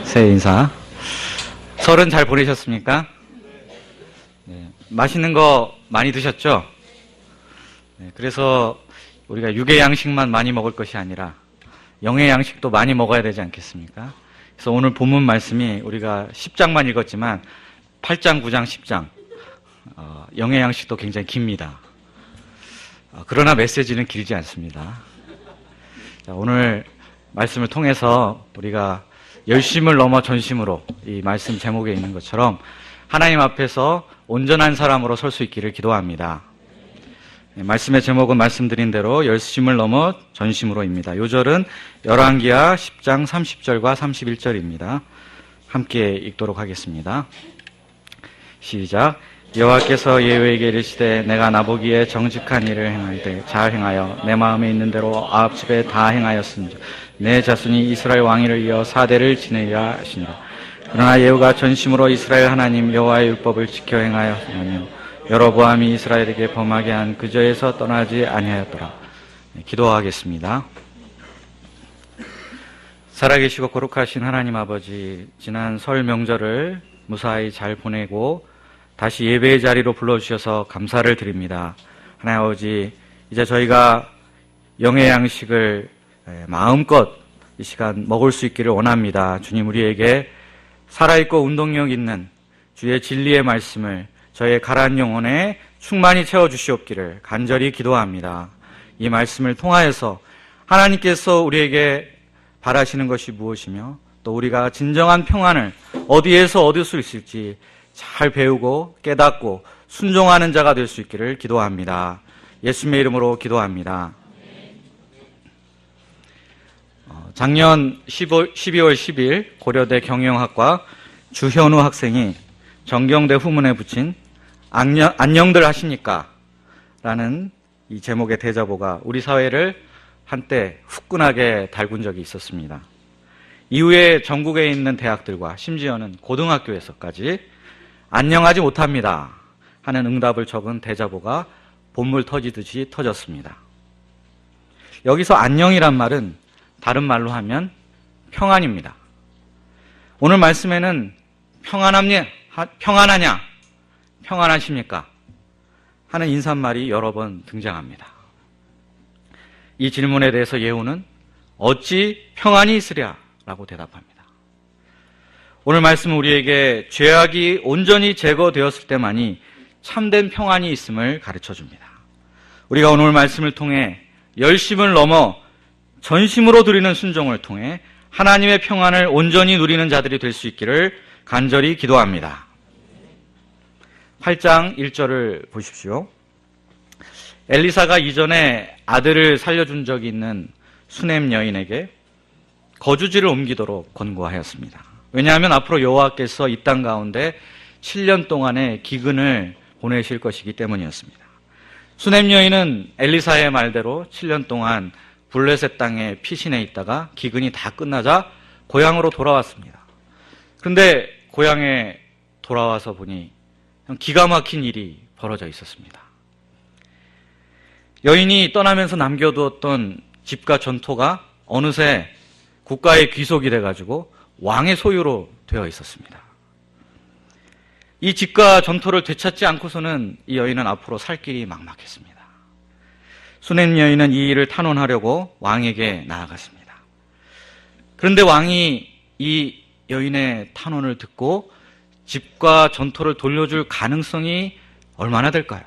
새해 인사. 설은 잘 보내셨습니까? 네, 맛있는 거 많이 드셨죠? 네, 그래서 우리가 육의 양식만 많이 먹을 것이 아니라 영의 양식도 많이 먹어야 되지 않겠습니까? 그래서 오늘 본문 말씀이 우리가 10장만 읽었지만 8장, 9장, 10장 영의 양식도 굉장히 깁니다. 그러나 메시지는 길지 않습니다. 자, 오늘 말씀을 통해서 우리가 열심을 넘어 전심으로, 이 말씀 제목에 있는 것처럼 하나님 앞에서 온전한 사람으로 설 수 있기를 기도합니다. 말씀의 제목은 말씀드린 대로 열심을 넘어 전심으로입니다. 요절은 열왕기하 10장 30절과 31절입니다. 함께 읽도록 하겠습니다. 시작. 여호와께서 예후에게 이르시되 내가 나보기에 정직한 일을 행할 때 잘 행하여 내 마음에 있는 대로 아합 집에 다 행하였은즉 내 자손이 이스라엘 왕위를 이어 4대를 지내리라 하시니라. 그러나 예후가 전심으로 이스라엘 하나님 여호와의 율법을 지켜 행하였으며 여로보암이 이스라엘에게 범하게 한 그 죄에서 떠나지 아니하였더라. 기도하겠습니다. 살아계시고 거룩하신 하나님 아버지, 지난 설 명절을 무사히 잘 보내고 다시 예배의 자리로 불러주셔서 감사를 드립니다. 하나님 아버지, 이제 저희가 영의 양식을 마음껏 이 시간 먹을 수 있기를 원합니다. 주님, 우리에게 살아있고 운동력 있는 주의 진리의 말씀을 저의 가라앉은 영혼에 충만히 채워주시옵기를 간절히 기도합니다. 이 말씀을 통하여서 하나님께서 우리에게 바라시는 것이 무엇이며 또 우리가 진정한 평안을 어디에서 얻을 수 있을지 잘 배우고 깨닫고 순종하는 자가 될 수 있기를 기도합니다. 예수님의 이름으로 기도합니다. 작년 12월 10일 고려대 경영학과 주현우 학생이 정경대 후문에 붙인 안녕들 하십니까? 라는 이 제목의 대자보가 우리 사회를 한때 후끈하게 달군 적이 있었습니다. 이후에 전국에 있는 대학들과 심지어는 고등학교에서까지 안녕하지 못합니다 하는 응답을 적은 대자보가 본물 터지듯이 터졌습니다. 여기서 안녕이란 말은 다른 말로 하면 평안입니다. 오늘 말씀에는 평안하냐? 평안하십니까? 하는 인사말이 여러 번 등장합니다. 이 질문에 대해서 예후는 어찌 평안이 있으랴? 라고 대답합니다. 오늘 말씀은 우리에게 죄악이 온전히 제거되었을 때만이 참된 평안이 있음을 가르쳐줍니다. 우리가 오늘 말씀을 통해 열심을 넘어 전심으로 드리는 순종을 통해 하나님의 평안을 온전히 누리는 자들이 될 수 있기를 간절히 기도합니다. 8장 1절을 보십시오. 엘리사가 이전에 아들을 살려준 적이 있는 수넴 여인에게 거주지를 옮기도록 권고하였습니다. 왜냐하면 앞으로 여호와께서 이 땅 가운데 7년 동안의 기근을 보내실 것이기 때문이었습니다. 수넴 여인은 엘리사의 말대로 7년 동안 블레셋 땅에 피신해 있다가 기근이 다 끝나자 고향으로 돌아왔습니다. 그런데 고향에 돌아와서 보니 기가 막힌 일이 벌어져 있었습니다. 여인이 떠나면서 남겨두었던 집과 전토가 어느새 국가의 귀속이 돼가지고 왕의 소유로 되어 있었습니다. 이 집과 전토를 되찾지 않고서는 이 여인은 앞으로 살 길이 막막했습니다. 수넴 여인은 이 일을 탄원하려고 왕에게 나아갔습니다. 그런데 왕이 이 여인의 탄원을 듣고 집과 전토를 돌려줄 가능성이 얼마나 될까요?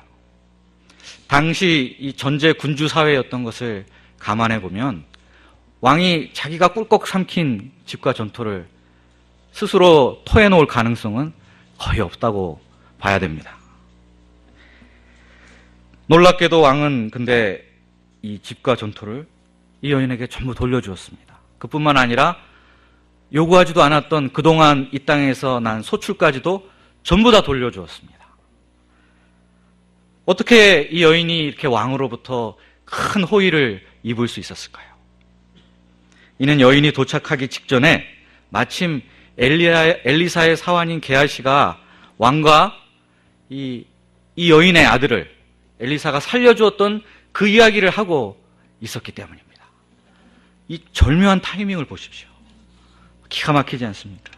당시 이 전제 군주 사회였던 것을 감안해 보면 왕이 자기가 꿀꺽 삼킨 집과 전토를 스스로 토해놓을 가능성은 거의 없다고 봐야 됩니다. 놀랍게도 왕은 근데 이 집과 전토를 이 여인에게 전부 돌려주었습니다. 그뿐만 아니라 요구하지도 않았던 그동안 이 땅에서 난 소출까지도 전부 다 돌려주었습니다. 어떻게 이 여인이 이렇게 왕으로부터 큰 호의를 입을 수 있었을까요? 이는 여인이 도착하기 직전에 마침 엘리사의 사환인 게하시가 왕과 이 여인의 아들을 엘리사가 살려주었던 그 이야기를 하고 있었기 때문입니다. 이 절묘한 타이밍을 보십시오. 기가 막히지 않습니까?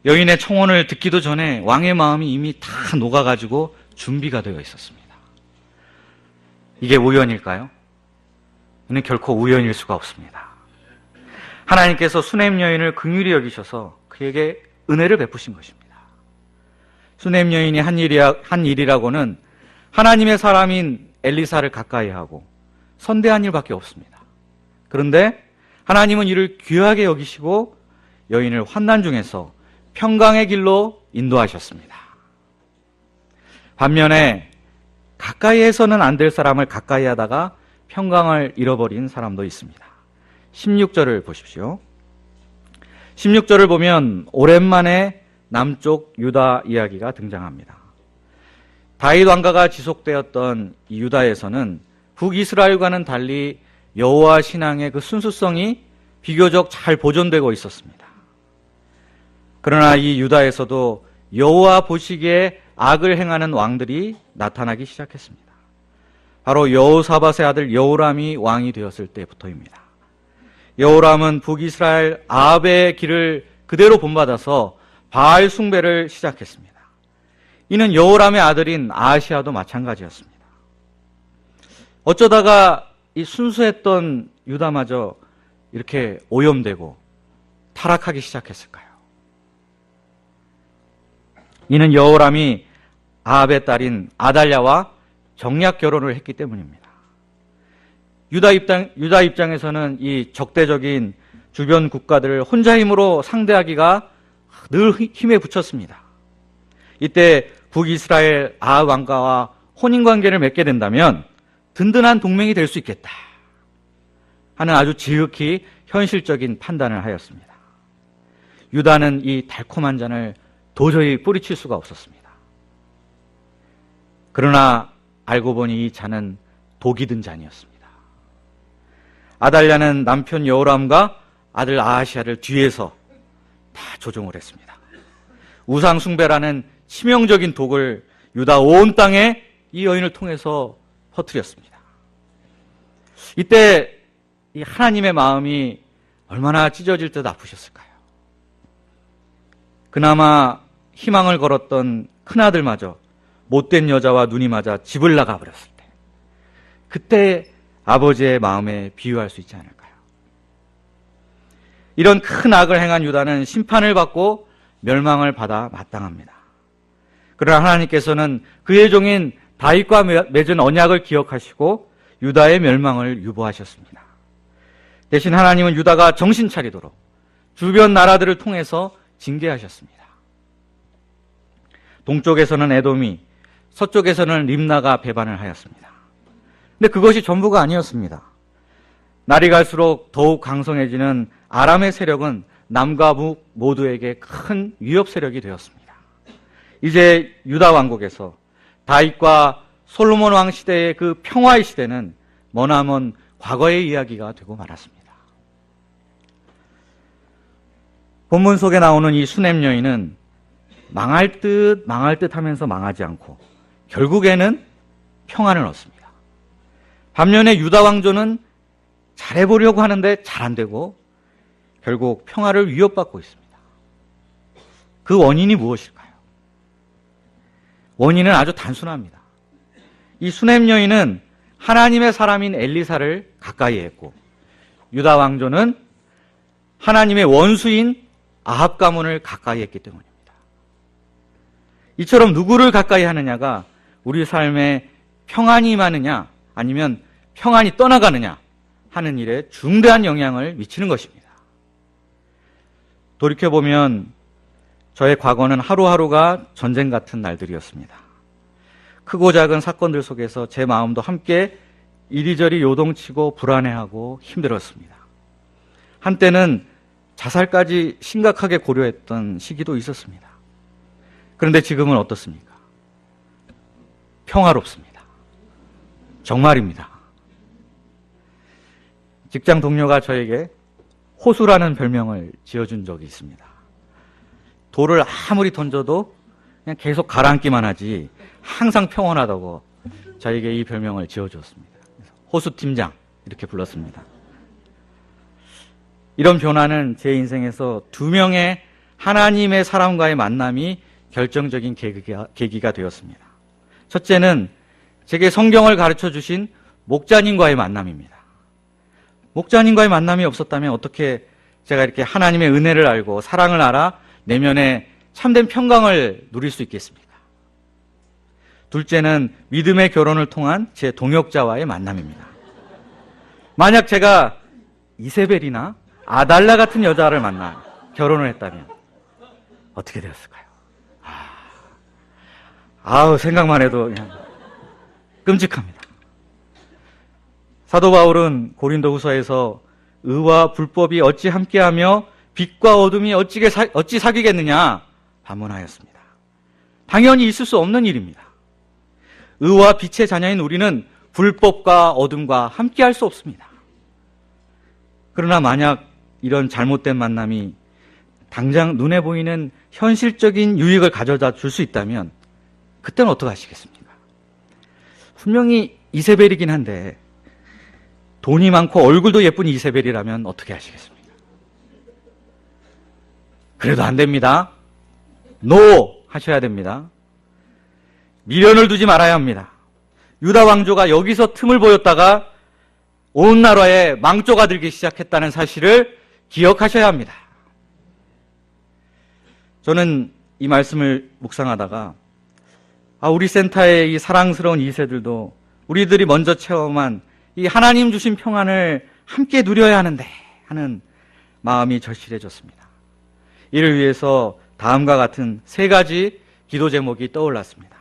여인의 청혼을 듣기도 전에 왕의 마음이 이미 다 녹아가지고 준비가 되어 있었습니다. 이게 우연일까요? 이는 결코 우연일 수가 없습니다. 하나님께서 수냄 여인을 긍휼히 여기셔서 그에게 은혜를 베푸신 것입니다. 수냄 여인이 한 일이라고는 하나님의 사람인 엘리사를 가까이 하고 선대한 일밖에 없습니다. 그런데 하나님은 이를 귀하게 여기시고 여인을 환난 중에서 평강의 길로 인도하셨습니다. 반면에 가까이 해서는 안 될 사람을 가까이 하다가 평강을 잃어버린 사람도 있습니다. 16절을 보십시오. 16절을 보면 오랜만에 남쪽 유다 이야기가 등장합니다. 다윗 왕가가 지속되었던 이 유다에서는 북이스라엘과는 달리 여호와 신앙의 그 순수성이 비교적 잘 보존되고 있었습니다. 그러나 이 유다에서도 여호와 보시기에 악을 행하는 왕들이 나타나기 시작했습니다. 바로 여호사밧의 아들 여호람이 왕이 되었을 때부터입니다. 여호람은 북이스라엘 아합의 길을 그대로 본받아서 바알 숭배를 시작했습니다. 이는 여호람의 아들인 아하시아도 마찬가지였습니다. 어쩌다가 이 순수했던 유다마저 이렇게 오염되고 타락하기 시작했을까요? 이는 여호람이 아합의 딸인 아달랴와 정략 결혼을 했기 때문입니다. 유다 입장에서는 이 적대적인 주변 국가들을 혼자 힘으로 상대하기가 늘 힘에 부쳤습니다. 이때 북이스라엘 아합 왕가와 혼인관계를 맺게 된다면 든든한 동맹이 될 수 있겠다 하는 아주 지극히 현실적인 판단을 하였습니다. 유다는 이 달콤한 잔을 도저히 뿌리칠 수가 없었습니다. 그러나 알고 보니 이 잔은 독이 든 잔이었습니다. 아달랴는 남편 여호람과 아들 아하시아를 뒤에서 다 조종을 했습니다. 우상 숭배라는 치명적인 독을 유다 온 땅에 이 여인을 통해서 퍼뜨렸습니다. 이때 이 하나님의 마음이 얼마나 찢어질 듯 아프셨을까요? 그나마 희망을 걸었던 큰아들마저 못된 여자와 눈이 맞아 집을 나가버렸을 때, 그때 아버지의 마음에 비유할 수 있지 않을까요? 이런 큰 악을 행한 유다는 심판을 받고 멸망을 받아 마땅합니다. 그러나 하나님께서는 그의 종인 다윗과 맺은 언약을 기억하시고 유다의 멸망을 유보하셨습니다. 대신 하나님은 유다가 정신 차리도록 주변 나라들을 통해서 징계하셨습니다. 동쪽에서는 에돔이, 서쪽에서는 림나가 배반을 하였습니다. 근데 그것이 전부가 아니었습니다. 날이 갈수록 더욱 강성해지는 아람의 세력은 남과 북 모두에게 큰 위협 세력이 되었습니다. 이제 유다 왕국에서 다윗과 솔로몬 왕 시대의 그 평화의 시대는 머나먼 과거의 이야기가 되고 말았습니다. 본문 속에 나오는 이 수냄 여인은 망할 듯 하면서 망하지 않고 결국에는 평안을 얻습니다. 반면에 유다 왕조는 잘해보려고 하는데 잘 안 되고 결국 평화를 위협받고 있습니다. 그 원인이 무엇일까요? 원인은 아주 단순합니다. 이 수냄 여인은 하나님의 사람인 엘리사를 가까이 했고 유다 왕조는 하나님의 원수인 아합 가문을 가까이 했기 때문입니다. 이처럼 누구를 가까이 하느냐가 우리 삶에 평안이 임하느냐 아니면 평안이 떠나가느냐 하는 일에 중대한 영향을 미치는 것입니다. 돌이켜보면 저의 과거는 하루하루가 전쟁 같은 날들이었습니다. 크고 작은 사건들 속에서 제 마음도 함께 이리저리 요동치고 불안해하고 힘들었습니다. 한때는 자살까지 심각하게 고려했던 시기도 있었습니다. 그런데 지금은 어떻습니까? 평화롭습니다. 정말입니다. 직장 동료가 저에게 호수라는 별명을 지어준 적이 있습니다. 돌을 아무리 던져도 그냥 계속 가라앉기만 하지 항상 평온하다고 저에게 이 별명을 지어주었습니다. 호수팀장 이렇게 불렀습니다. 이런 변화는 제 인생에서 2명의 하나님의 사람과의 만남이 결정적인 계기가 되었습니다. 첫째는 제게 성경을 가르쳐 주신 목자님과의 만남입니다. 목자님과의 만남이 없었다면 어떻게 제가 이렇게 하나님의 은혜를 알고 사랑을 알아 내면에 참된 평강을 누릴 수 있겠습니까? 둘째는 믿음의 결혼을 통한 제 동역자와의 만남입니다. 만약 제가 이세벨이나 아달라 같은 여자를 만나 결혼을 했다면 어떻게 되었을까요? 생각만 해도 그냥 끔찍합니다. 사도 바울은 고린도후서에서 의와 불법이 어찌 함께하며 빛과 어둠이 어찌 사귀겠느냐 반문하였습니다. 당연히 있을 수 없는 일입니다. 의와 빛의 자녀인 우리는 불법과 어둠과 함께할 수 없습니다. 그러나 만약 이런 잘못된 만남이 당장 눈에 보이는 현실적인 유익을 가져다 줄 수 있다면 그때는 어떻게 하시겠습니까? 분명히 이세벨이긴 한데 돈이 많고 얼굴도 예쁜 이세벨이라면 어떻게 하시겠습니까? 그래도 안 됩니다. 노 하셔야 됩니다. 미련을 두지 말아야 합니다. 유다 왕조가 여기서 틈을 보였다가 온 나라에 망조가 들기 시작했다는 사실을 기억하셔야 합니다. 저는 이 말씀을 묵상하다가 우리 센터의 이 사랑스러운 2세들도 우리들이 먼저 체험한 이 하나님 주신 평안을 함께 누려야 하는데 하는 마음이 절실해졌습니다. 이를 위해서 다음과 같은 3가지 기도 제목이 떠올랐습니다.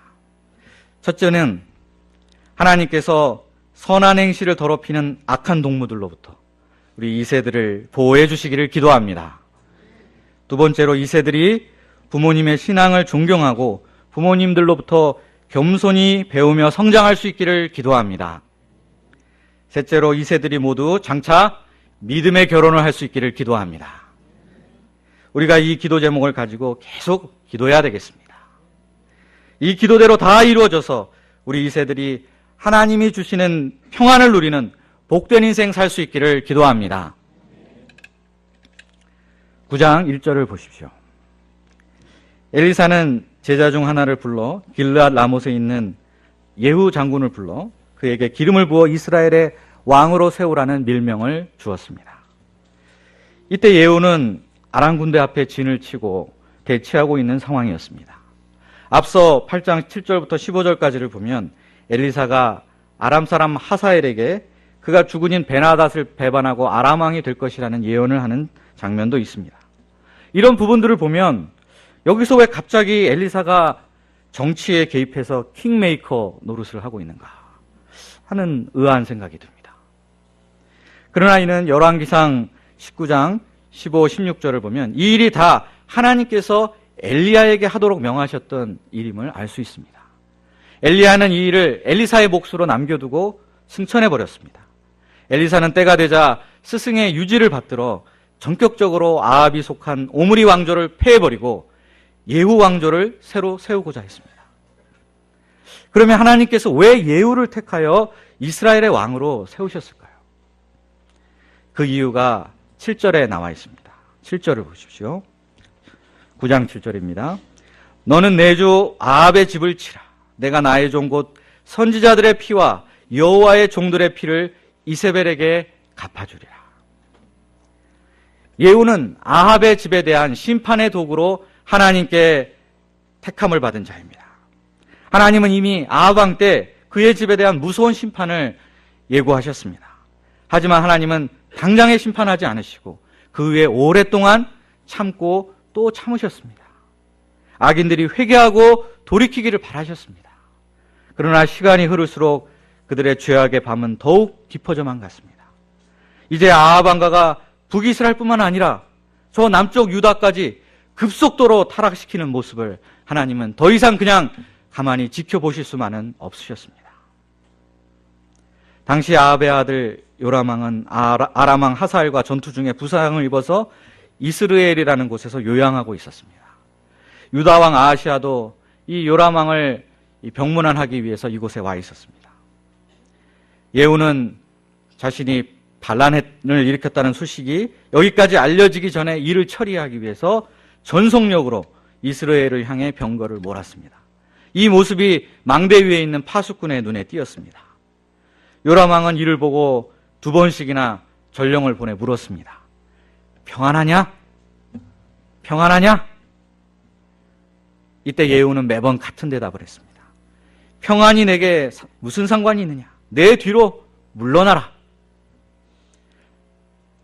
첫째는 하나님께서 선한 행실을 더럽히는 악한 동무들로부터 우리 2세들을 보호해 주시기를 기도합니다. 두 번째로 2세들이 부모님의 신앙을 존경하고 부모님들로부터 겸손히 배우며 성장할 수 있기를 기도합니다. 셋째로 2세들이 모두 장차 믿음의 결혼을 할 수 있기를 기도합니다. 우리가 이 기도 제목을 가지고 계속 기도해야 되겠습니다. 이 기도대로 다 이루어져서 우리 2세들이 하나님이 주시는 평안을 누리는 복된 인생 살 수 있기를 기도합니다. 9장 1절을 보십시오. 엘리사는 제자 중 하나를 불러 길르앗 라못에 있는 예후 장군을 불러 그에게 기름을 부어 이스라엘의 왕으로 세우라는 밀명을 주었습니다. 이때 예후는 아람 군대 앞에 진을 치고 대치하고 있는 상황이었습니다. 앞서 8장 7절부터 15절까지를 보면 엘리사가 아람 사람 하사엘에게 그가 죽은인 베나닷을 배반하고 아람 왕이 될 것이라는 예언을 하는 장면도 있습니다. 이런 부분들을 보면 여기서 왜 갑자기 엘리사가 정치에 개입해서 킹메이커 노릇을 하고 있는가 하는 의아한 생각이 듭니다. 그러나 이는 열왕기상 19장 15, 16절을 보면 이 일이 다 하나님께서 엘리야에게 하도록 명하셨던 일임을 알 수 있습니다. 엘리야는 이 일을 엘리사의 몫으로 남겨두고 승천해버렸습니다. 엘리사는 때가 되자 스승의 유지를 받들어 전격적으로 아합이 속한 오므리 왕조를 폐해버리고 예후 왕조를 새로 세우고자 했습니다. 그러면 하나님께서 왜 예후를 택하여 이스라엘의 왕으로 세우셨을까요? 그 이유가 7절에 나와 있습니다. 7절을 보십시오. 9장 7절입니다. 너는 내 주 아합의 집을 치라. 내가 나의 종 곧 선지자들의 피와 여호와의 종들의 피를 이세벨에게 갚아주리라. 예후는 아합의 집에 대한 심판의 도구로 하나님께 택함을 받은 자입니다. 하나님은 이미 아합 왕 때 그의 집에 대한 무서운 심판을 예고하셨습니다. 하지만 하나님은 당장에 심판하지 않으시고 그 후에 오랫동안 참고 또 참으셨습니다. 악인들이 회개하고 돌이키기를 바라셨습니다. 그러나 시간이 흐를수록 그들의 죄악의 밤은 더욱 깊어져만 갔습니다. 이제 아합 왕가가 북이스라엘 뿐만 아니라 저 남쪽 유다까지 급속도로 타락시키는 모습을 하나님은 더 이상 그냥 가만히 지켜보실 수만은 없으셨습니다. 당시 아합의 아들 요람 왕은 아람 왕 하사엘과 전투 중에 부상을 입어서 이스르엘이라는 곳에서 요양하고 있었습니다. 유다 왕 아하시아도 이 요람 왕을 병문안하기 위해서 이곳에 와 있었습니다. 예후는 자신이 반란을 일으켰다는 소식이 여기까지 알려지기 전에 이를 처리하기 위해서 전속력으로 이스라엘을 향해 병거를 몰았습니다. 이 모습이 망대 위에 있는 파수꾼의 눈에 띄었습니다. 요람 왕은 이를 보고 2번씩이나 전령을 보내 물었습니다. 평안하냐? 평안하냐? 이때 예후는 매번 같은 대답을 했습니다. 평안이 내게 무슨 상관이 있느냐? 내 뒤로 물러나라.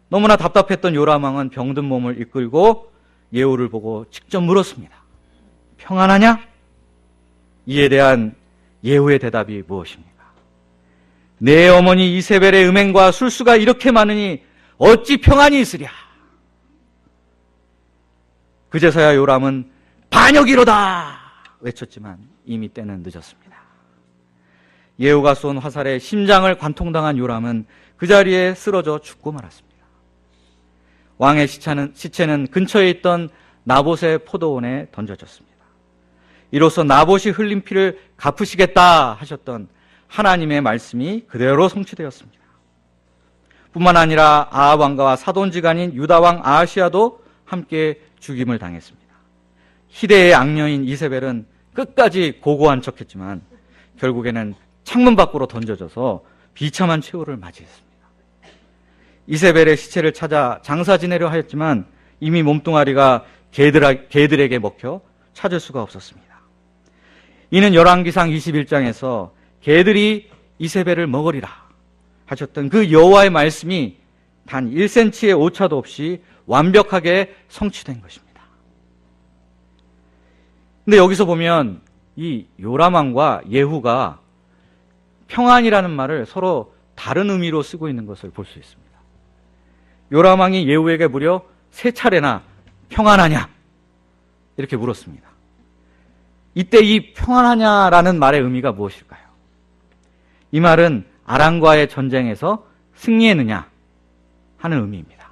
너무나 답답했던 요람 왕은 병든 몸을 이끌고 예후를 보고 직접 물었습니다. 평안하냐? 이에 대한 예후의 대답이 무엇입니까? 내 어머니 이세벨의 음행과 술수가 이렇게 많으니 어찌 평안이 있으랴? 그제서야 요람은 반역이로다 외쳤지만 이미 때는 늦었습니다. 예후가 쏜 화살에 심장을 관통당한 요람은 그 자리에 쓰러져 죽고 말았습니다. 왕의 시체는 근처에 있던 나봇의 포도원에 던져졌습니다. 이로써 나봇이 흘린 피를 갚으시겠다 하셨던 하나님의 말씀이 그대로 성취되었습니다. 뿐만 아니라 아합 왕가와 사돈지간인 유다 왕 아하시아도 함께 죽임을 당했습니다. 희대의 악녀인 이세벨은 끝까지 고고한 척했지만 결국에는 창문 밖으로 던져져서 비참한 최후를 맞이했습니다. 이세벨의 시체를 찾아 장사 지내려 하였지만 이미 몸뚱아리가 개들에게 먹혀 찾을 수가 없었습니다. 이는 열왕기상 21장에서 개들이 이세벨을 먹으리라 하셨던 그 여호와의 말씀이 단 1cm의 오차도 없이 완벽하게 성취된 것입니다. 근데 여기서 보면 이 요람 왕과 예후가 평안이라는 말을 서로 다른 의미로 쓰고 있는 것을 볼 수 있습니다. 요람 왕이 예후에게 무려 3차례나 평안하냐 이렇게 물었습니다. 이때 이 평안하냐라는 말의 의미가 무엇일까요? 이 말은 아람과의 전쟁에서 승리했느냐 하는 의미입니다.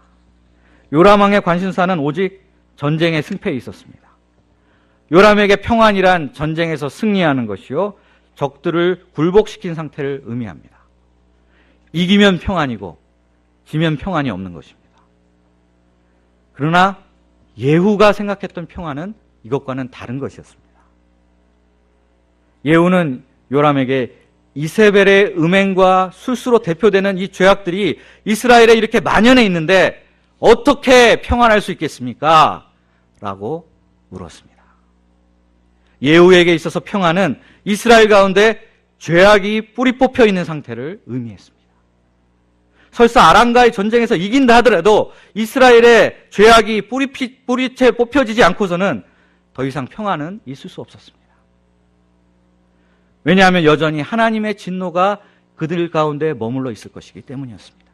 요람 왕의 관심사는 오직 전쟁의 승패에 있었습니다. 요람에게 평안이란 전쟁에서 승리하는 것이요 적들을 굴복시킨 상태를 의미합니다. 이기면 평안이고 지면 평안이 없는 것입니다. 그러나 예후가 생각했던 평안은 이것과는 다른 것이었습니다. 예후는 요람에게 이세벨의 음행과 술수로 대표되는 이 죄악들이 이스라엘에 이렇게 만연해 있는데 어떻게 평안할 수 있겠습니까? 라고 물었습니다. 예후에게 있어서 평안은 이스라엘 가운데 죄악이 뿌리 뽑혀 있는 상태를 의미했습니다. 설사 아람과의 전쟁에서 이긴다 하더라도 이스라엘의 죄악이 뿌리채 뽑혀지지 않고서는 더 이상 평안은 있을 수 없었습니다. 왜냐하면 여전히 하나님의 진노가 그들 가운데 머물러 있을 것이기 때문이었습니다.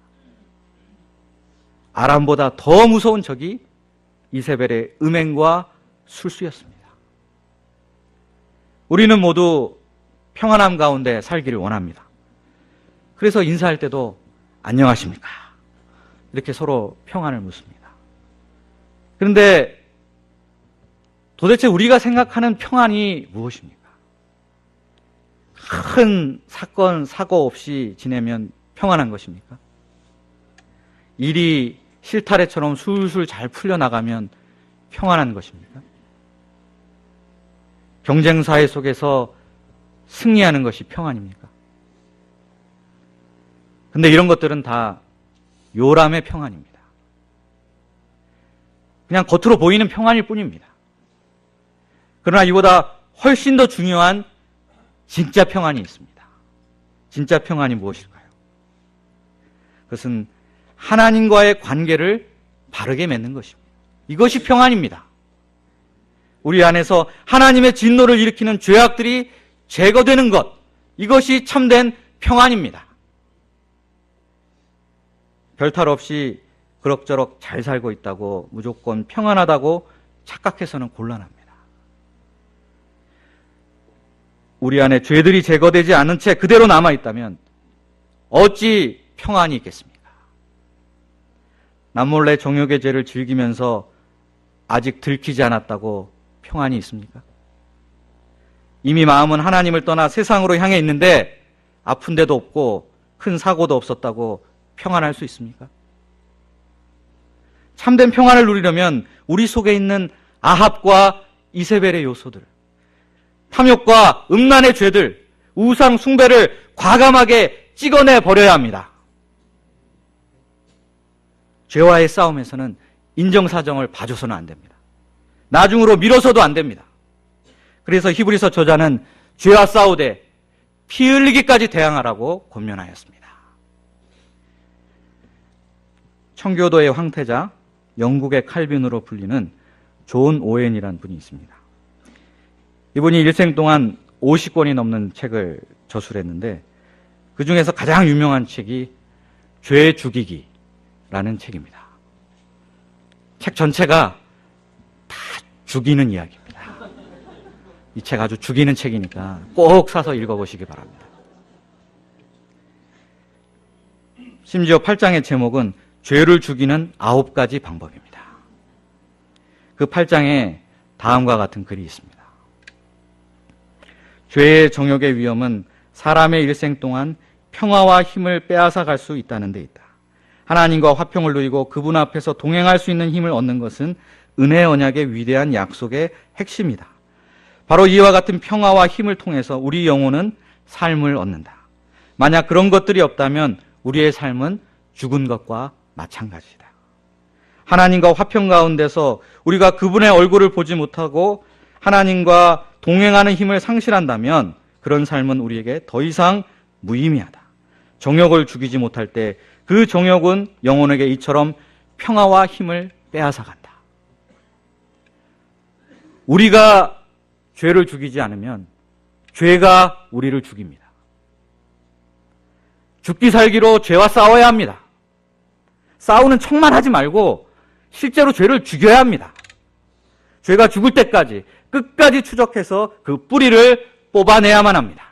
아람보다 더 무서운 적이 이세벨의 음행과 술수였습니다. 우리는 모두 평안함 가운데 살기를 원합니다. 그래서 인사할 때도 안녕하십니까? 이렇게 서로 평안을 묻습니다. 그런데 도대체 우리가 생각하는 평안이 무엇입니까? 큰 사건, 사고 없이 지내면 평안한 것입니까? 일이 실타래처럼 술술 잘 풀려나가면 평안한 것입니까? 경쟁사회 속에서 승리하는 것이 평안입니까? 근데 이런 것들은 다 요람의 평안입니다. 그냥 겉으로 보이는 평안일 뿐입니다. 그러나 이보다 훨씬 더 중요한 진짜 평안이 있습니다. 진짜 평안이 무엇일까요? 그것은 하나님과의 관계를 바르게 맺는 것입니다. 이것이 평안입니다. 우리 안에서 하나님의 진노를 일으키는 죄악들이 제거되는 것, 이것이 참된 평안입니다. 별탈 없이 그럭저럭 잘 살고 있다고 무조건 평안하다고 착각해서는 곤란합니다. 우리 안에 죄들이 제거되지 않은 채 그대로 남아있다면 어찌 평안이 있겠습니까? 남몰래 정욕의 죄를 즐기면서 아직 들키지 않았다고 평안이 있습니까? 이미 마음은 하나님을 떠나 세상으로 향해 있는데 아픈 데도 없고 큰 사고도 없었다고 평안할 수 있습니까? 참된 평안을 누리려면 우리 속에 있는 아합과 이세벨의 요소들, 탐욕과 음란의 죄들, 우상 숭배를 과감하게 찍어내 버려야 합니다. 죄와의 싸움에서는 인정사정을 봐줘서는 안 됩니다. 나중으로 미뤄서도 안 됩니다. 그래서 히브리서 저자는 죄와 싸우되 피 흘리기까지 대항하라고 권면하였습니다. 청교도의 황태자, 영국의 칼빈으로 불리는 존 오웬이라는 분이 있습니다. 이분이 일생 동안 50권이 넘는 책을 저술했는데 그 중에서 가장 유명한 책이 죄 죽이기라는 책입니다. 책 전체가 다 죽이는 이야기입니다. 이 책 아주 죽이는 책이니까 꼭 사서 읽어보시기 바랍니다. 심지어 8장의 제목은 죄를 죽이는 9가지 방법입니다. 그 8장에 다음과 같은 글이 있습니다. 죄의 정욕의 위험은 사람의 일생 동안 평화와 힘을 빼앗아 갈 수 있다는 데 있다. 하나님과 화평을 누리고 그분 앞에서 동행할 수 있는 힘을 얻는 것은 은혜 언약의 위대한 약속의 핵심이다. 바로 이와 같은 평화와 힘을 통해서 우리 영혼은 삶을 얻는다. 만약 그런 것들이 없다면 우리의 삶은 죽은 것과 마찬가지다. 하나님과 화평 가운데서 우리가 그분의 얼굴을 보지 못하고 하나님과 동행하는 힘을 상실한다면 그런 삶은 우리에게 더 이상 무의미하다. 정욕을 죽이지 못할 때 그 정욕은 영혼에게 이처럼 평화와 힘을 빼앗아간다. 우리가 죄를 죽이지 않으면 죄가 우리를 죽입니다. 죽기 살기로 죄와 싸워야 합니다. 싸우는 척만 하지 말고 실제로 죄를 죽여야 합니다. 죄가 죽을 때까지 끝까지 추적해서 그 뿌리를 뽑아내야만 합니다.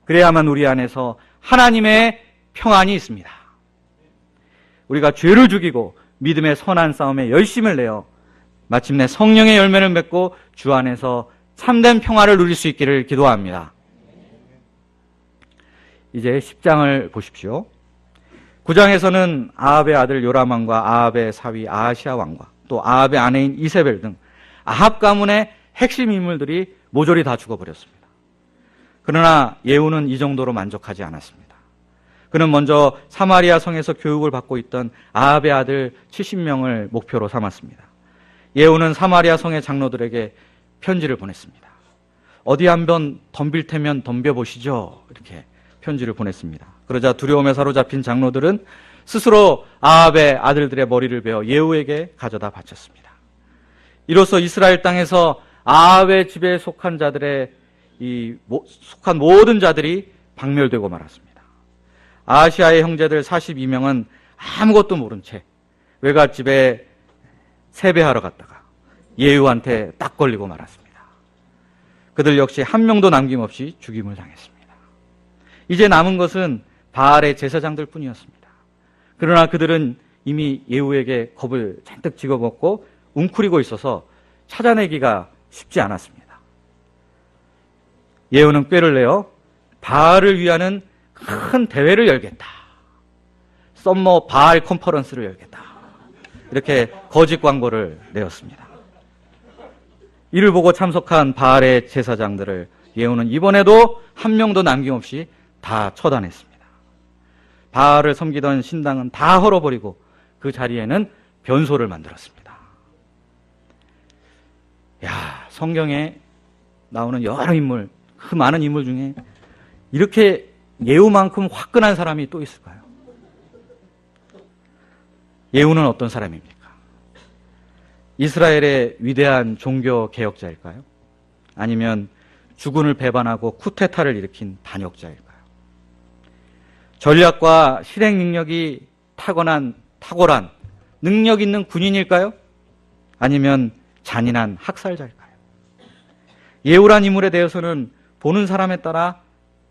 그래야만 우리 안에서 하나님의 평안이 있습니다. 우리가 죄를 죽이고 믿음의 선한 싸움에 열심을 내어 마침내 성령의 열매를 맺고 주 안에서 참된 평화를 누릴 수 있기를 기도합니다. 이제 10장을 보십시오. 9장에서는 아합의 아들 요람왕과 아합의 사위 아하시아 왕과 또 아합의 아내인 이세벨 등 아합 가문의 핵심 인물들이 모조리 다 죽어버렸습니다. 그러나 예후는 이 정도로 만족하지 않았습니다. 그는 먼저 사마리아 성에서 교육을 받고 있던 아합의 아들 70명을 목표로 삼았습니다. 예후는 사마리아 성의 장로들에게 편지를 보냈습니다. 어디 한번 덤빌 테면 덤벼보시죠. 이렇게 편지를 보냈습니다. 그러자 두려움에 사로잡힌 장로들은 스스로 아합의 아들들의 머리를 베어 예후에게 가져다 바쳤습니다. 이로써 이스라엘 땅에서 아합의 집에 속한 자들의 속한 모든 자들이 박멸되고 말았습니다. 아하시아의 형제들 42명은 아무것도 모른 채 외갓집에 세배하러 갔다가 예후한테 딱 걸리고 말았습니다. 그들 역시 한 명도 남김없이 죽임을 당했습니다. 이제 남은 것은 바알의 제사장들 뿐이었습니다. 그러나 그들은 이미 예후에게 겁을 잔뜩 집어먹고 웅크리고 있어서 찾아내기가 쉽지 않았습니다. 예후는 꾀를 내어 바알을 위하는 큰 대회를 열겠다. 썸머 바알 컨퍼런스를 열겠다. 이렇게 거짓 광고를 내었습니다. 이를 보고 참석한 바알의 제사장들을 예후는 이번에도 한 명도 남김없이 다 처단했습니다. 바알을 섬기던 신당은 다 헐어버리고 그 자리에는 변소를 만들었습니다. 성경에 나오는 여러 인물, 그 많은 인물 중에 이렇게 예후만큼 화끈한 사람이 또 있을까요? 예후는 어떤 사람입니까? 이스라엘의 위대한 종교 개혁자일까요? 아니면 주군을 배반하고 쿠데타를 일으킨 반역자일까요? 전략과 실행 능력이 탁월한 능력 있는 군인일까요? 아니면 잔인한 학살자일까요? 예후란 인물에 대해서는 보는 사람에 따라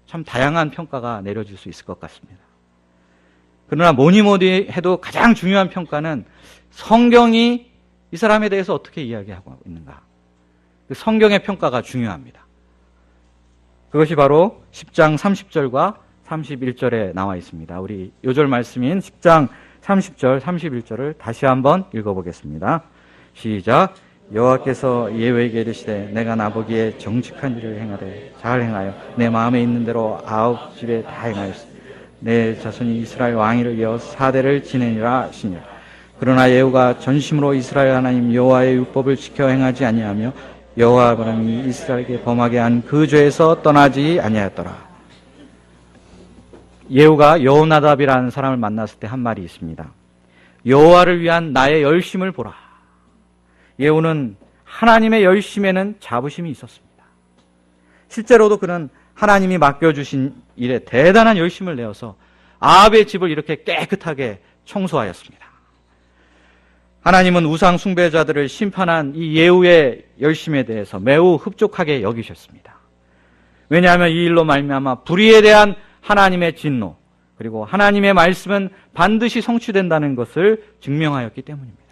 참 다양한 평가가 내려질 수 있을 것 같습니다. 그러나 뭐니 해도 가장 중요한 평가는 성경이 이 사람에 대해서 어떻게 이야기하고 있는가. 그 성경의 평가가 중요합니다. 그것이 바로 10장 30절과 31절에 나와 있습니다. 우리 요절 말씀인 10장 30절, 31절을 다시 한번 읽어보겠습니다. 시작. 여호와께서 예후에게 이르시되 내가 나보기에 정직한 일을 행하되 잘 행하여 내 마음에 있는 대로 9집에 다 행하였으니 내 자손이 이스라엘 왕위를 이어 4대를 지내니라 하시니라. 그러나 예후가 전심으로 이스라엘 하나님 여호와의 율법을 지켜 행하지 아니하며 여호와 하나님이 이스라엘에게 범하게 한 그 죄에서 떠나지 아니하였더라. 예후가 여호나답이라는 사람을 만났을 때 한 말이 있습니다. 여호와를 위한 나의 열심을 보라. 예후는 하나님의 열심에는 자부심이 있었습니다. 실제로도 그는 하나님이 맡겨주신 일에 대단한 열심을 내어서 아합의 집을 이렇게 깨끗하게 청소하였습니다. 하나님은 우상 숭배자들을 심판한 이 예후의 열심에 대해서 매우 흡족하게 여기셨습니다. 왜냐하면 이 일로 말미암아 불의에 대한 하나님의 진노, 그리고 하나님의 말씀은 반드시 성취된다는 것을 증명하였기 때문입니다.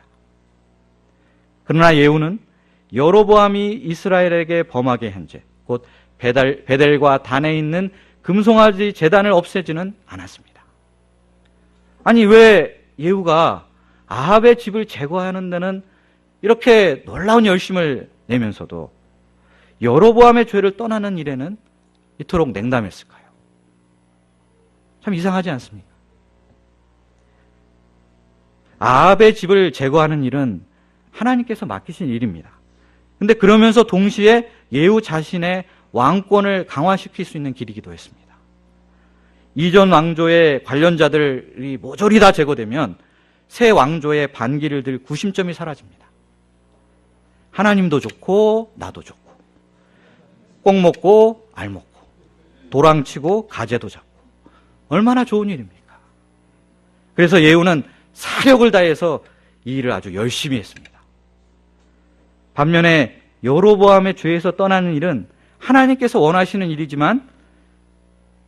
그러나 예후는 여로보암이 이스라엘에게 범하게 한 죄, 곧 베델과 단에 있는 금송아지 제단을 없애지는 않았습니다. 아니, 왜 예후가 아합의 집을 제거하는 데는 이렇게 놀라운 열심을 내면서도 여로보암의 죄를 떠나는 일에는 이토록 냉담했을까요? 참 이상하지 않습니까? 아합의 집을 제거하는 일은 하나님께서 맡기신 일입니다. 근데 그러면서 동시에 예후 자신의 왕권을 강화시킬 수 있는 길이기도 했습니다. 이전 왕조의 관련자들이 모조리 다 제거되면 새 왕조의 반기를 들 구심점이 사라집니다. 하나님도 좋고 나도 좋고 꼭 먹고 알 먹고 도랑치고 가재도 잡고 얼마나 좋은 일입니까? 그래서 예후는 사력을 다해서 이 일을 아주 열심히 했습니다. 반면에 여로보암의 죄에서 떠나는 일은 하나님께서 원하시는 일이지만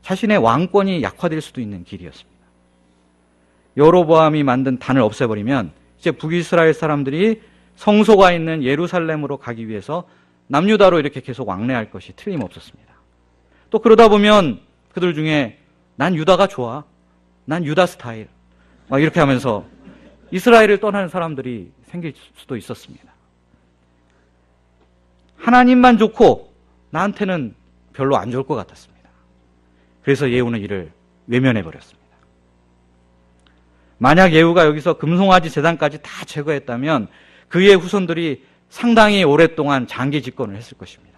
자신의 왕권이 약화될 수도 있는 길이었습니다. 여로보암이 만든 단을 없애버리면 이제 북이스라엘 사람들이 성소가 있는 예루살렘으로 가기 위해서 남유다로 이렇게 계속 왕래할 것이 틀림없었습니다. 또 그러다 보면 그들 중에 난 유다가 좋아, 난 유다 스타일 막 이렇게 하면서 이스라엘을 떠나는 사람들이 생길 수도 있었습니다. 하나님만 좋고 나한테는 별로 안 좋을 것 같았습니다. 그래서 예후는 이를 외면해버렸습니다. 만약 예후가 여기서 금송아지 제단까지 다 제거했다면 그의 후손들이 상당히 오랫동안 장기 집권을 했을 것입니다.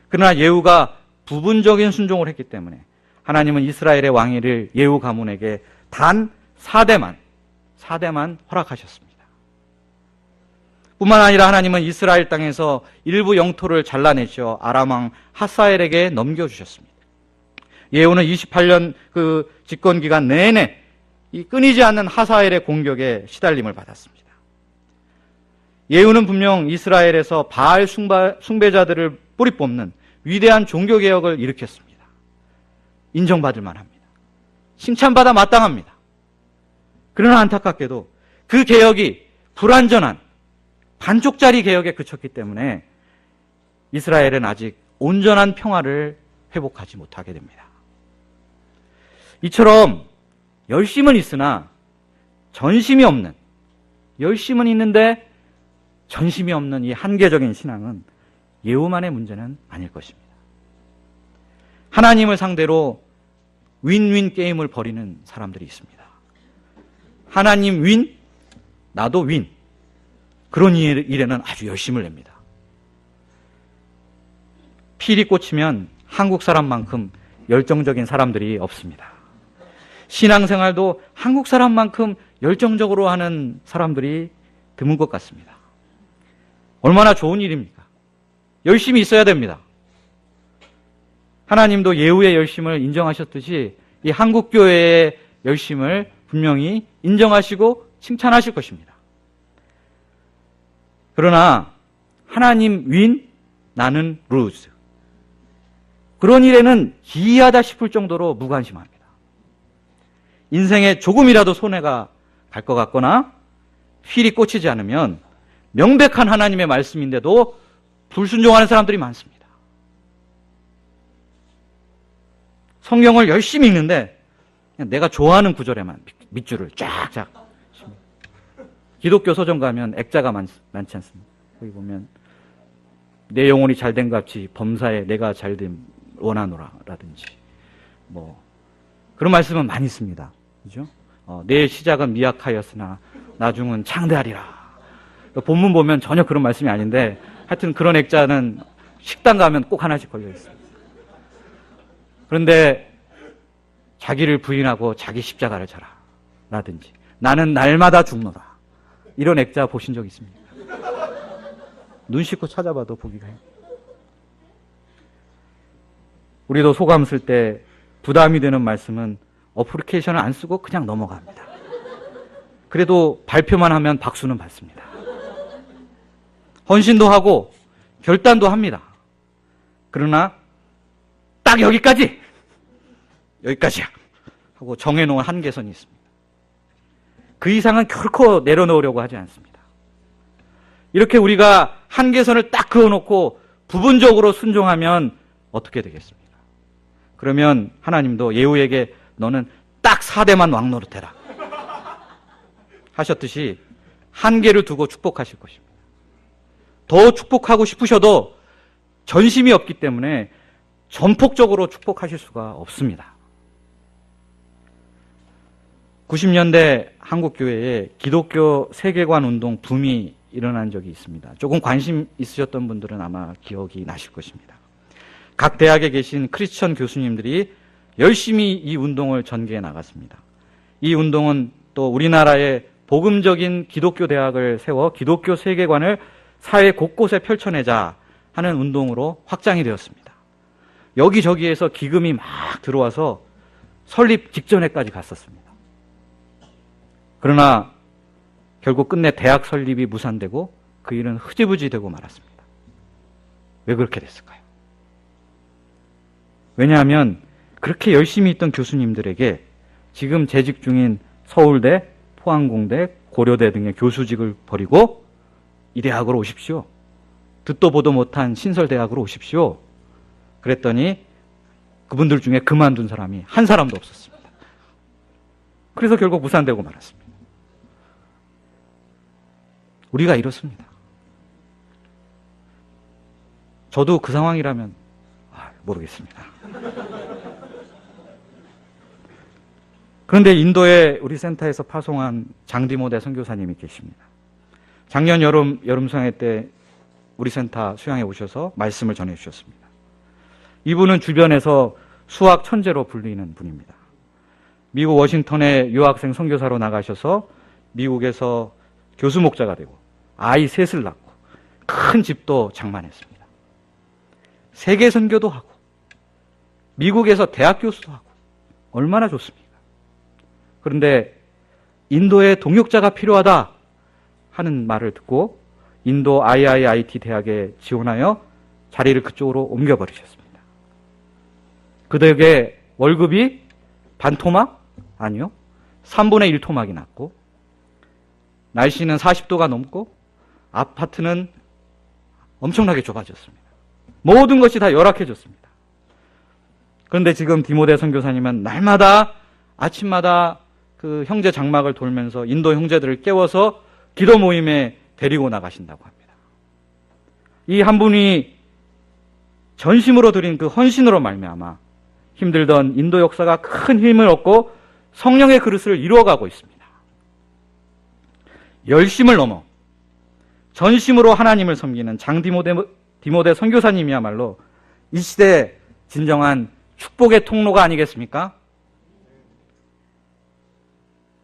그러나 예후가 부분적인 순종을 했기 때문에 하나님은 이스라엘의 왕위를 예후 가문에게 단 4대만 허락하셨습니다. 뿐만 아니라 하나님은 이스라엘 땅에서 일부 영토를 잘라내셔 아람 왕 하사엘에게 넘겨주셨습니다. 예후는 28년 그 집권 기간 내내 이 끊이지 않는 하사엘의 공격에 시달림을 받았습니다. 예후는 분명 이스라엘에서 바알 숭배자들을 뿌리 뽑는 위대한 종교개혁을 일으켰습니다. 인정받을 만합니다. 칭찬받아 마땅합니다. 그러나 안타깝게도 그 개혁이 불완전한 반쪽짜리 개혁에 그쳤기 때문에 이스라엘은 아직 온전한 평화를 회복하지 못하게 됩니다. 이처럼 열심은 있으나 전심이 없는, 열심은 있는데 전심이 없는 이 한계적인 신앙은 예후만의 문제는 아닐 것입니다. 하나님을 상대로 윈윈 게임을 벌이는 사람들이 있습니다. 하나님 윈, 나도 윈. 그런 일에는 아주 열심을 냅니다. 필이 꽂히면 한국 사람만큼 열정적인 사람들이 없습니다. 신앙생활도 한국 사람만큼 열정적으로 하는 사람들이 드문 것 같습니다. 얼마나 좋은 일입니까? 열심히 있어야 됩니다. 하나님도 예후의 열심을 인정하셨듯이 이 한국교회의 열심을 분명히 인정하시고 칭찬하실 것입니다. 그러나 하나님 윈, 나는 루즈. 그런 일에는 기이하다 싶을 정도로 무관심합니다. 인생에 조금이라도 손해가 갈 것 같거나 필이 꽂히지 않으면 명백한 하나님의 말씀인데도 불순종하는 사람들이 많습니다. 성경을 열심히 읽는데 그냥 내가 좋아하는 구절에만 밑줄을 쫙쫙. 기독교 서점 가면 액자가 많지 않습니까? 거기 보면 내 영혼이 잘된 같이 범사에 내가 잘됨 원하노라 라든지 뭐 그런 말씀은 많이 씁니다. 그죠? 내 시작은 미약하였으나 나중은 창대하리라. 본문 보면 전혀 그런 말씀이 아닌데 하여튼 그런 액자는 식당 가면 꼭 하나씩 걸려 있어요. 그런데 자기를 부인하고 자기 십자가를 져라 라든지 나는 날마다 죽노라 이런 액자 보신 적 있습니까? 눈 씻고 찾아봐도 보기가 해요. 우리도 소감 쓸 때 부담이 되는 말씀은 어플리케이션을 안 쓰고 그냥 넘어갑니다. 그래도 발표만 하면 박수는 받습니다. 헌신도 하고 결단도 합니다. 그러나 딱 여기까지야 하고 정해놓은 한계선이 있습니다. 그 이상은 결코 내려놓으려고 하지 않습니다. 이렇게 우리가 한계선을 딱 그어놓고 부분적으로 순종하면 어떻게 되겠습니까? 그러면 하나님도 예후에게 너는 딱 4대만 왕 노릇해라 하셨듯이 한계를 두고 축복하실 것입니다. 더 축복하고 싶으셔도 전심이 없기 때문에 전폭적으로 축복하실 수가 없습니다. 90년대 한국교회에 기독교 세계관 운동 붐이 일어난 적이 있습니다. 조금 관심 있으셨던 분들은 아마 기억이 나실 것입니다. 각 대학에 계신 크리스천 교수님들이 열심히 이 운동을 전개해 나갔습니다. 이 운동은 또 우리나라의 복음적인 기독교 대학을 세워 기독교 세계관을 사회 곳곳에 펼쳐내자 하는 운동으로 확장이 되었습니다. 여기저기에서 기금이 막 들어와서 설립 직전에까지 갔었습니다. 그러나 결국 끝내 대학 설립이 무산되고 그 일은 흐지부지 되고 말았습니다. 왜 그렇게 됐을까요? 왜냐하면 그렇게 열심히 있던 교수님들에게 지금 재직 중인 서울대, 포항공대, 고려대 등의 교수직을 버리고 이 대학으로 오십시오. 듣도 보도 못한 신설대학으로 오십시오. 그랬더니 그분들 중에 그만둔 사람이 한 사람도 없었습니다. 그래서 결국 무산되고 말았습니다. 우리가 이렇습니다. 저도 그 상황이라면 모르겠습니다. 그런데 인도에 우리 센터에서 파송한 장디모대 선교사님이 계십니다. 작년 여름성회 때 우리 센터 수양에 오셔서 말씀을 전해 주셨습니다. 이분은 주변에서 수학 천재로 불리는 분입니다. 미국 워싱턴에 유학생 선교사로 나가셔서 미국에서 교수 목자가 되고 아이 셋을 낳고 큰 집도 장만했습니다. 세계 선교도 하고 미국에서 대학 교수도 하고 얼마나 좋습니까? 그런데 인도에 동역자가 필요하다 하는 말을 듣고 인도 IIIT 대학에 지원하여 자리를 그쪽으로 옮겨버리셨습니다. 그 덕에 월급이 반토막? 아니요. 3분의 1토막이 났고 날씨는 40도가 넘고 아파트는 엄청나게 좁아졌습니다. 모든 것이 다 열악해졌습니다. 그런데 지금 디모데 선교사님은 날마다 아침마다 그 형제 장막을 돌면서 인도 형제들을 깨워서 기도 모임에 데리고 나가신다고 합니다. 이 한 분이 전심으로 드린 그 헌신으로 말미암아 힘들던 인도 역사가 큰 힘을 얻고 성령의 그릇을 이루어가고 있습니다. 열심을 넘어 전심으로 하나님을 섬기는 디모데 선교사님이야말로 이 시대의 진정한 축복의 통로가 아니겠습니까?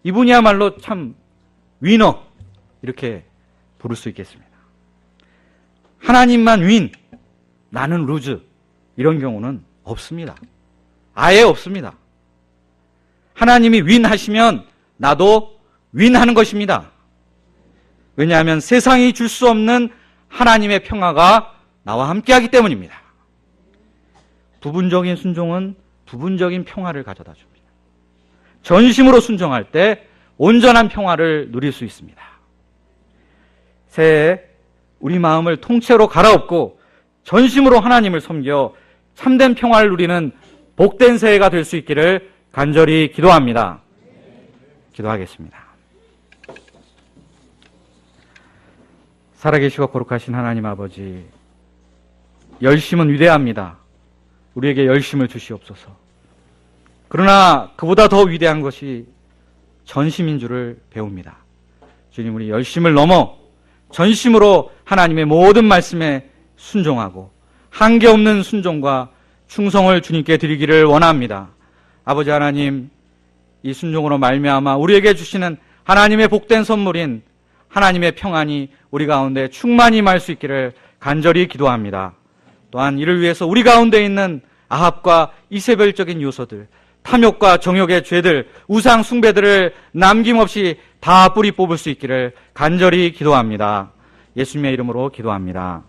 이분이야말로 참 위너 이렇게 부를 수 있겠습니다. 하나님만 윈, 나는 루즈 이런 경우는 없습니다. 아예 없습니다. 하나님이 윈 하시면 나도 윈 하는 것입니다. 왜냐하면 세상이 줄 수 없는 하나님의 평화가 나와 함께하기 때문입니다. 부분적인 순종은 부분적인 평화를 가져다 줍니다. 전심으로 순종할 때 온전한 평화를 누릴 수 있습니다. 새해 우리 마음을 통째로 갈아엎고 전심으로 하나님을 섬겨 참된 평화를 누리는 복된 새해가 될 수 있기를 간절히 기도합니다. 기도하겠습니다. 살아계시고 거룩하신 하나님 아버지, 열심은 위대합니다. 우리에게 열심을 주시옵소서. 그러나 그보다 더 위대한 것이 전심인 줄을 배웁니다. 주님, 우리 열심을 넘어 전심으로 하나님의 모든 말씀에 순종하고 한계없는 순종과 충성을 주님께 드리기를 원합니다. 아버지 하나님, 이 순종으로 말미암아 우리에게 주시는 하나님의 복된 선물인 하나님의 평안이 우리 가운데 충만히 임할 수 있기를 간절히 기도합니다. 또한 이를 위해서 우리 가운데 있는 아합과 이세벨적인 요소들, 탐욕과 정욕의 죄들, 우상 숭배들을 남김없이 다 뿌리 뽑을 수 있기를 간절히 기도합니다. 예수님의 이름으로 기도합니다.